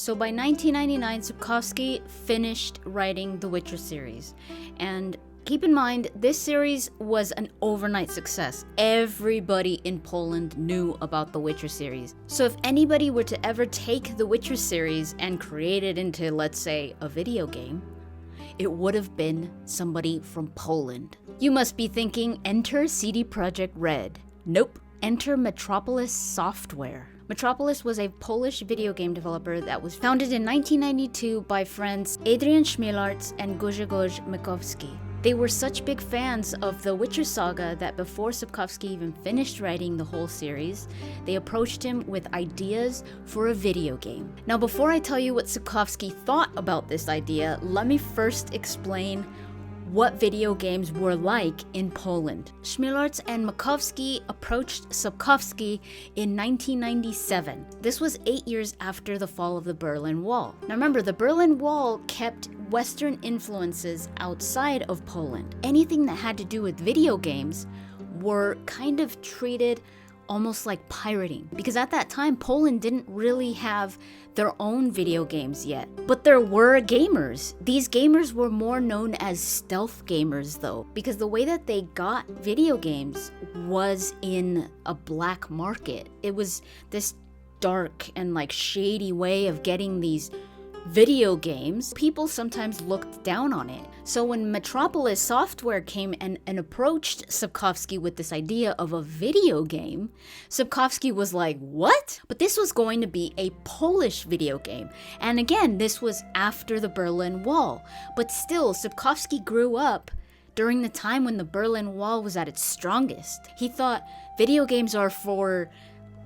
So by 1999, Sapkowski finished writing the Witcher series. And keep in mind, this series was an overnight success. Everybody in Poland knew about the Witcher series. So if anybody were to ever take the Witcher series and create it into, let's say, a video game, it would have been somebody from Poland. You must be thinking, enter CD Projekt Red. Nope, enter Metropolis Software. Metropolis was a Polish video game developer that was founded in 1992 by friends Adrian Chmielarz and Grzegorz Makowski. They were such big fans of the Witcher saga that before Sapkowski even finished writing the whole series, they approached him with ideas for a video game. Now, before I tell you what Sapkowski thought about this idea, let me first explain what video games were like in Poland. Chmielarz and Makowski approached Sapkowski in 1997. This was 8 years after the fall of the Berlin Wall. Now remember, the Berlin Wall kept Western influences outside of Poland. Anything that had to do with video games were kind of treated almost like pirating, because at that time Poland didn't really have their own video games yet. But there were gamers. These gamers were more known as stealth gamers though, because the way that they got video games was in a black market. It was this dark and like shady way of getting these video games. People sometimes looked down on it. So when Metropolis Software came and approached Sapkowski with this idea of a video game, Sapkowski was like, what? But this was going to be a Polish video game. And again, this was after the Berlin Wall. But still, Sapkowski grew up during the time when the Berlin Wall was at its strongest. He thought video games are for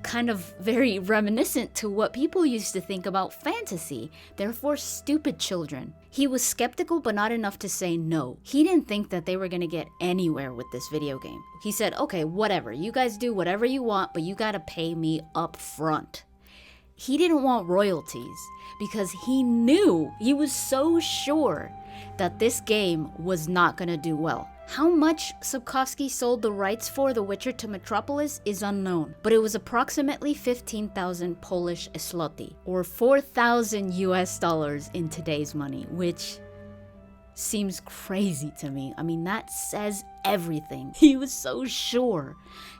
kind of very reminiscent to what people used to think about fantasy. They're for stupid children. He was skeptical, but not enough to say no. He didn't think that they were gonna get anywhere with this video game. He said, okay, whatever, you guys do whatever you want, but you gotta pay me up front. He didn't want royalties because he knew, he was so sure that this game was not gonna do well. How much Sapkowski sold the rights for The Witcher to Metropolis is unknown, but it was approximately 15,000 Polish zloty, or 4,000 US dollars in today's money, which seems crazy to me. I mean, that says everything. He was so sure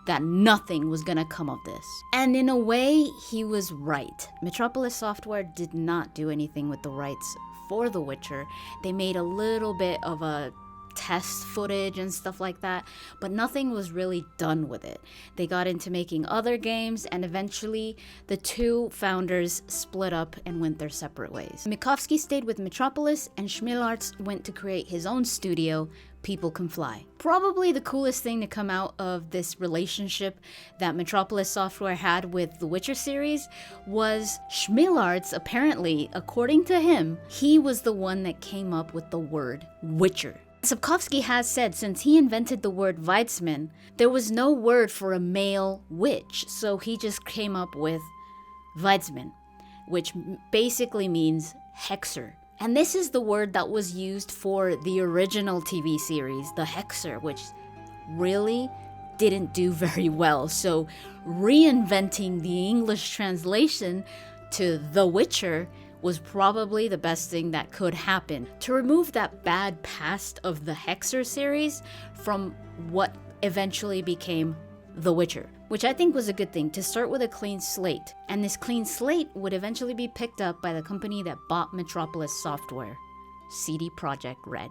that nothing was gonna come of this. And in a way, he was right. Metropolis Software did not do anything with the rights for The Witcher. They made a little bit of a test footage and stuff like that, but nothing was really done with it. They got into making other games, and eventually the two founders split up and went their separate ways. Makowski stayed with Metropolis, and Chmielarz went to create his own studio, People Can Fly. Probably the coolest thing to come out of this relationship that Metropolis Software had with the Witcher series was Chmielarz, apparently, according to him, he was the one that came up with the word Witcher. Sapkowski has said since he invented the word Weizmann, there was no word for a male witch, so he just came up with Weizmann, which basically means hexer. And this is the word that was used for the original TV series, The Hexer, which really didn't do very well. So reinventing the English translation to The Witcher was probably the best thing that could happen to remove that bad past of the Hexer series from what eventually became The Witcher, which I think was a good thing, to start with a clean slate. And this clean slate would eventually be picked up by the company that bought Metropolis Software, CD Projekt Red.